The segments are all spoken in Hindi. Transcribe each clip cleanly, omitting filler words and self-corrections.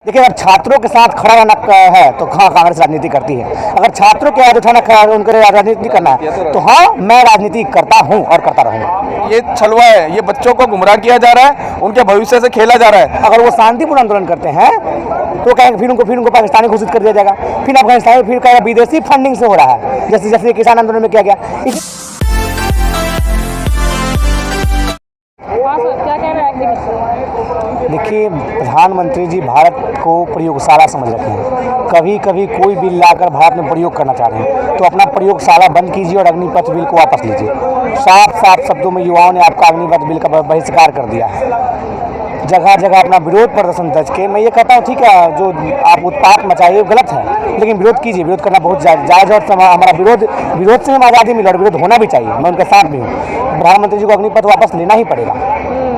देखिए, अगर छात्रों के साथ खड़ा रहना है तो हाँ, कांग्रेस राजनीति करती है। अगर छात्रों के हाथ उठाना उनके राजनीति करना है तो हाँ, मैं राजनीति करता हूँ और करता रहूँगा। ये छलवा है, ये बच्चों को गुमराह किया जा रहा है, उनके भविष्य से खेला जा रहा है। अगर वो शांतिपूर्ण आंदोलन करते हैं तो कहेंगे फिर उनको पाकिस्तानी घोषित कर दिया जाएगा, फिर अफगानिस्तान फिर कहेगा विदेशी फंडिंग से हो रहा है, जैसे किसान आंदोलन में किया गया। देखिए, प्रधानमंत्री जी भारत को प्रयोगशाला समझ रखे हैं। कभी कभी कोई बिल लाकर भारत में प्रयोग करना चाह रहे हैं तो अपना प्रयोगशाला बंद कीजिए और अग्निपथ बिल को वापस लीजिए। साफ साफ शब्दों में युवाओं ने आपका अग्निपथ बिल का बहिष्कार कर दिया है। जगह जगह अपना विरोध प्रदर्शन दर्ज के मैं ये कहता हूँ, ठीक है, जो आप उत्पात मचाइए वो गलत है, लेकिन विरोध कीजिए। विरोध करना बहुत जायज़ और हमारा विरोध से हम आज़ादी मिले और विरोध होना भी चाहिए। मैं उनके साथ भी हूँ। प्रधानमंत्री जी को अग्निपथ वापस लेना ही पड़ेगा।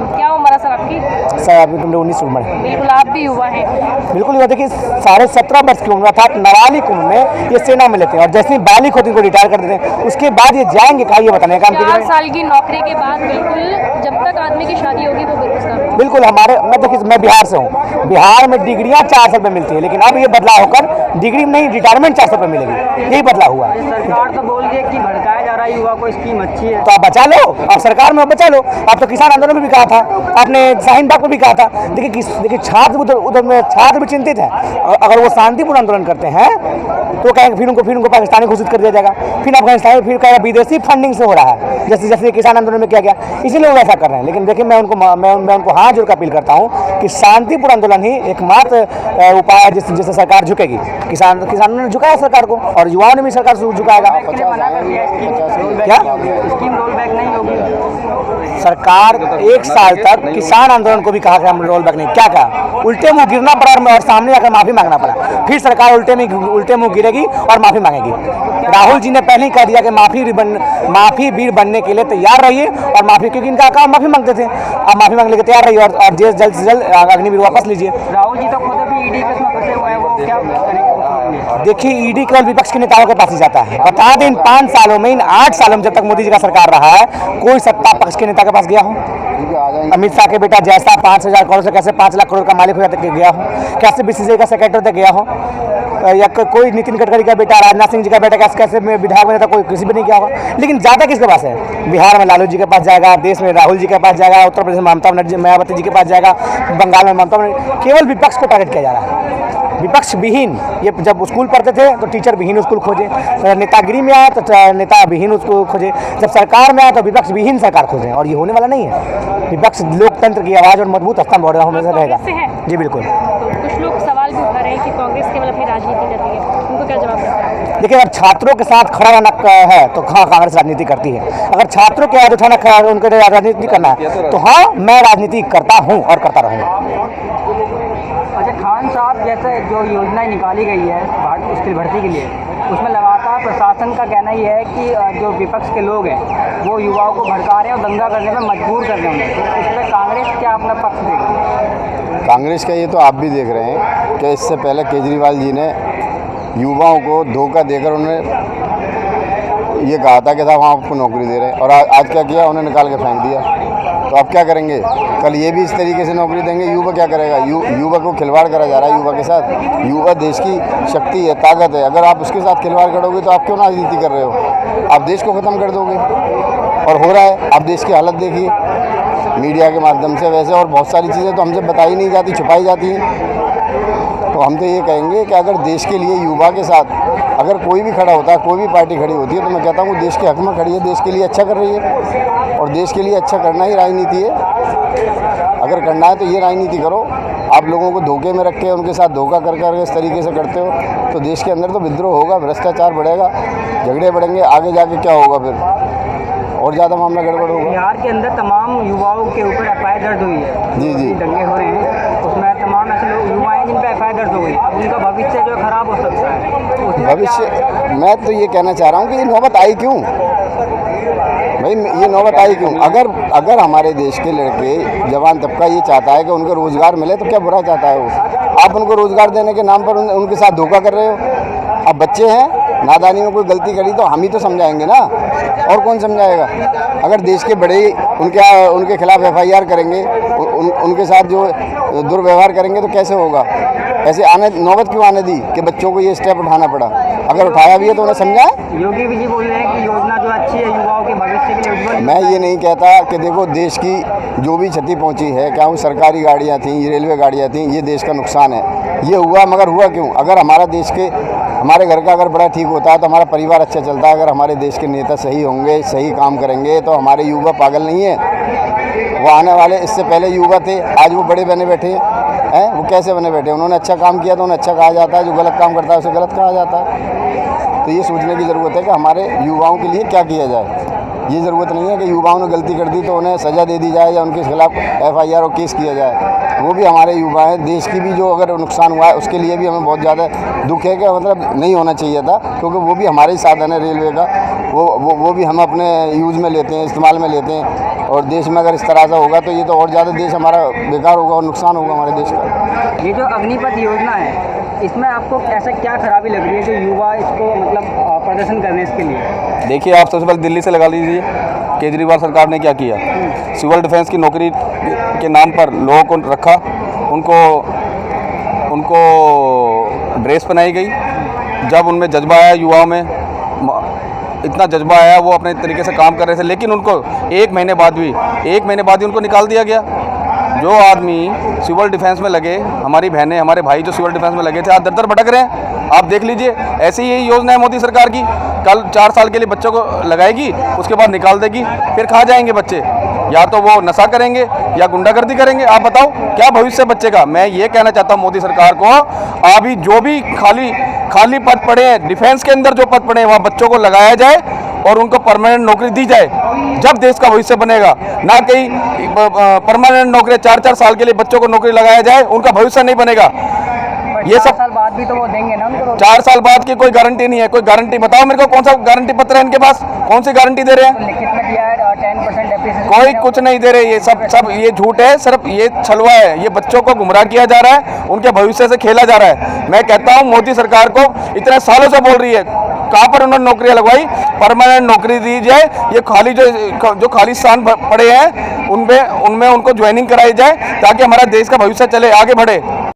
क्या उम्र है सर आपकी? सर अभी 19 उम्र है। बिल्कुल, आप भी युवा हैं। बिल्कुल युवा। देखिए, 17.5 वर्ष की उम्र अर्थात नाबालिग उम्र में ये सेना में लेते हैं और जैसे ही बालिग होती है रिटायर कर देते हैं, उसके बाद ये जाएंगे कहाँ, ये बताने काम कीजिए। 4 साल की नौकरी के बाद बिल्कुल जब तक आदमी की शादी होगी वो बेरोजगार होगा। बिल्कुल। मैं बिहार से हूँ। बिहार में डिग्रियाँ 4 साल में मिलती है, लेकिन अब ये बदलाव होकर डिग्री नहीं, रिटायरमेंट 4 साल में मिलेगी। यही बदलाव हुआ है। सरकार तो बोल रही है कि भड़काया जा रहा है युवा को, स्कीम अच्छी है तो आप बचा लो, आप सरकार में बचा लो। आप तो किसान आंदोलन में भी कहा था, आपने शाहीन बाग में भी कहा था। देखिए छात्र उधर में छात्र भी चिंतित है। अगर वो शांतिपूर्ण आंदोलन करते हैं तो कहेंगे फिर उनको पाकिस्तानी घोषित कर दिया जाएगा, फिर अफगानिस्तान फिर कहेगा विदेशी फंडिंग से हो रहा है, जैसे किसान आंदोलन में किया गया। इसीलिए वो ऐसा कर रहे हैं। लेकिन देखिए, मैं उनको हाथ जोड़ कर अपील करता हूँ कि शांतिपूर्ण आंदोलन ही एकमात्र उपाय है जिससे सरकार झुकेगी। किसानों ने झुकाया सरकार को और युवाओं ने भी सरकार से झुकाएगा। क्या स्कीम रोल बैक नहीं होगी? सरकार 1 साल तक किसान आंदोलन को भी कहा कि हम रोल बैक नहीं, क्या कहा, उल्टे मुंह गिरना पड़ा और सामने आकर माफी मांगना पड़ा। फिर सरकार उल्टे मुंह गिरेगी और माफी मांगेगी। राहुल जी ने पहले ही कह दिया कि माफी वीर बनने के लिए तैयार रहिए और माफी, क्योंकि इनका काम माफी मांगते थे, अब माफी मांगने के तैयार रहिए और जल्द से जल्द अग्निवीर वापस लीजिए। राहुल जी तो खुद भी ईडी केस में फंसे हुए हैं, वो क्या करेंगे? देखिए, ईडी केवल विपक्ष के नेताओं के पास ही जाता है। बता दें, इन 5 सालों में, इन 8 सालों में जब तक मोदी जी का सरकार रहा है, कोई सत्ता पक्ष के नेता के पास गया हो? अमित शाह के बेटा जैसा 5,000 करोड़ से कैसे 5 लाख करोड़ का मालिक हो जाता गया हो? कैसे बीसीसीआई का सेक्रेटरी तक गया हो? या कोई नितिन गडकरी का बेटा, राजनाथ सिंह जी का बेटा कैसे विधायक बना था, कोई किसी भी नहीं किया होगा। लेकिन ज़्यादा किसके पास है? बिहार में लालू जी के पास जाएगा, देश में राहुल जी के पास जाएगा, उत्तर प्रदेश में ममता मायावती जी के पास जाएगा, बंगाल में ममता। केवल विपक्ष को टारगेट किया जा रहा है। विपक्ष विहीन, ये जब स्कूल पढ़ते थे तो टीचर विहीन स्कूल खोजे, नेतागिरी में आया तो नेता विहीन उसको खोजे, जब सरकार में आया तो विपक्ष विहीन सरकार खोजे, और ये होने वाला नहीं है। विपक्ष लोकतंत्र की आवाज़ और मजबूत स्तंभ हमेशा रहेगा। जी बिल्कुल। कुछ लोग सवाल भी उठा रहे हैं कि कांग्रेस केवल अपनी राजनीति करती है, उनको क्या जवाब देते हैं? देखिए, अगर छात्रों के साथ खड़ा रहना है तो हाँ, कांग्रेस राजनीति करती है। अगर छात्रों के हाथ उठाना उनके राजनीति करना है तो हाँ, मैं राजनीति करता हूँ और करता रहूँगा। अच्छा, खान साहब जैसे जो योजनाएं निकाली गई है उसकी भर्ती के लिए, उसमें लगातार प्रशासन का कहना ही है कि जो विपक्ष के लोग हैं वो युवाओं को भड़का रहे हैं और दंगा करने में मजबूर कर रहे हैं। इस पर कांग्रेस क्या अपना पक्ष देगी? कांग्रेस का ये तो आप भी देख रहे हैं कि इससे पहले केजरीवाल जी ने युवाओं को धोखा देकर उन्हें ये कहा था कि साहब हम आपको नौकरी दे रहे हैं, और आज क्या किया, उन्हें निकाल के फेंक दिया। तो अब क्या करेंगे? कल ये भी इस तरीके से नौकरी देंगे। युवा क्या करेगा? युवा को खिलवाड़ करा जा रहा है युवा के साथ। युवा देश की शक्ति है, ताकत है। अगर आप उसके साथ खिलवाड़ करोगे तो आप क्यों राजनीति कर रहे हो? आप देश को ख़त्म कर दोगे, और हो रहा है। आप देश की हालत देखिए मीडिया के माध्यम से, वैसे और बहुत सारी चीज़ें तो हमसे बताई नहीं जाती, छुपाई जाती हैं। तो हम तो ये कहेंगे कि अगर देश के लिए युवा के साथ अगर कोई भी खड़ा होता है, कोई भी पार्टी खड़ी होती है, तो मैं कहता हूँ देश के हक में खड़ी है, देश के लिए अच्छा कर रही है, और देश के लिए अच्छा करना ही राजनीति है। अगर करना है तो ये राजनीति करो। आप लोगों को धोखे में रख के उनके साथ धोखा कर इस तरीके से करते हो तो देश के अंदर तो विद्रोह होगा, भ्रष्टाचार बढ़ेगा, झगड़े बढ़ेंगे, आगे जाके क्या होगा फिर, और ज़्यादा मामला गड़बड़ होगा। बिहार के अंदर तमाम युवाओं के ऊपर एफआईआर दर्ज हुई है। जी। दंगे हो रहे हैं, उसमें तमाम ऐसे लोग युवा हैं जिन पर एफआईआर दर्ज हो गई। उनका भविष्य जो खराब हो सकता है। भविष्य, मैं तो ये कहना चाह रहा हूँ कि ये नौबत आई क्यों भाई, ये नौबत आई क्यों? अगर हमारे देश के लड़के जवान तबका ये चाहता है कि उनको रोज़गार मिले तो क्या बुरा चाहता है वो? आप उनको रोज़गार देने के नाम पर उनके साथ धोखा कर रहे हो। अब बच्चे हैं, नादानी में कोई गलती करी तो हम ही तो समझाएंगे ना, और कौन समझाएगा? अगर देश के बड़े उनके खिलाफ एफआईआर करेंगे, उनके साथ जो दुर्व्यवहार करेंगे तो कैसे होगा? ऐसे आने नौबत क्यों आने दी कि बच्चों को ये स्टेप उठाना पड़ा? अगर उठाया भी है तो उन्हें समझा है। योगी जी बोल रहे हैं कि योजना जो अच्छी है युवाओं के भविष्य के लिए उज्ज्वल। मैं ये नहीं कहता कि देखो देश की जो भी क्षति पहुंची है, क्या वो सरकारी गाड़ियां थी, ये रेलवे गाड़ियां थी, ये देश का नुकसान है, ये हुआ। मगर हुआ क्यों? अगर हमारा देश के हमारे घर का अगर बड़ा ठीक होता है तो हमारा परिवार अच्छा चलता है। अगर हमारे देश के नेता सही होंगे, सही काम करेंगे तो हमारे युवा पागल नहीं है। वो आने वाले इससे पहले युवा थे, आज वो बड़े बने बैठे हैं। वो कैसे बने बैठे? उन्होंने अच्छा काम किया तो उन्हें अच्छा कहा जाता है, जो गलत काम करता है उसे गलत कहा जाता है। तो ये सोचने की ज़रूरत है कि हमारे युवाओं के लिए क्या किया जाए। ये ज़रूरत नहीं है कि युवाओं ने गलती कर दी तो उन्हें सज़ा दे दी जाए या उनके खिलाफ FIR और केस किया जाए। वो भी हमारे युवा हैं। देश की भी जो अगर नुकसान हुआ है उसके लिए भी हमें बहुत ज़्यादा दुख है कि मतलब नहीं होना चाहिए था, क्योंकि वो भी हमारे ही साधन है रेलवे का। वो भी हम अपने यूज़ में लेते हैं, इस्तेमाल में लेते हैं। और देश में अगर इस तरह से होगा तो ये तो और ज़्यादा देश हमारा बेकार होगा और नुकसान होगा हमारे देश का। ये जो अग्निपथ योजना है इसमें आपको ऐसा क्या खराबी लग रही है जो युवा इसको मतलब प्रदर्शन करने इसके लिए? देखिए, आप सबसे पहले दिल्ली से लगा लीजिए, केजरीवाल सरकार ने क्या किया। सिविल डिफेंस की नौकरी के नाम पर लोगों को रखा, उनको ड्रेस पहनाई गई। जब उनमें जज्बा आया, युवाओं में इतना जज्बा आया, वो अपने तरीके से काम कर रहे थे, लेकिन उनको एक महीने बाद ही उनको निकाल दिया गया। जो आदमी सिविल डिफेंस में लगे, हमारी बहनें, हमारे भाई जो सिविल डिफेंस में लगे थे, आज दर दर भटक रहे हैं। आप देख लीजिए, ऐसी ही योजना है मोदी सरकार की। कल 4 साल के लिए बच्चों को लगाएगी, उसके बाद निकाल देगी, फिर कहाँ जाएंगे बच्चे? या तो वो नशा करेंगे या गुंडागर्दी करेंगे। आप बताओ क्या भविष्य बच्चे का? मैं ये कहना चाहता हूँ मोदी सरकार को, अभी जो भी खाली पद पड़े हैं, डिफेंस के अंदर जो पद पड़े हैं, वहाँ बच्चों को लगाया जाए और उनको परमानेंट नौकरी दी जाए, जब देश का भविष्य बनेगा। ना कहीं परमानेंट नौकरी 4-4 साल के लिए बच्चों को नौकरी लगाया जाए, उनका भविष्य नहीं बनेगा। ये सब 4 साल बाद भी तो वो देंगे ना उनको। 4 साल बाद की कोई गारंटी नहीं है। कोई गारंटी बताओ मेरे को, कौन सा गारंटी पत्र है इनके पास? कौन सी गारंटी दे रहे हैं? लिखित में दिया है 10% डेप्रिसिएशन। कोई कुछ नहीं दे रहे। ये सब ये झूठ है, सिर्फ ये छलवा है। ये बच्चों को गुमराह किया जा रहा है, उनके भविष्य से खेला जा रहा है। मैं कहता हूँ मोदी सरकार को इतने सालों से बोल रही है, कहाँ पर उन्होंने नौकरियां लगवाई? परमानेंट नौकरी दी जाए। ये खाली जो खाली स्थान पड़े हैं उनमें उनको ज्वाइनिंग कराई जाए, ताकि हमारा देश का भविष्य चले, आगे बढ़े।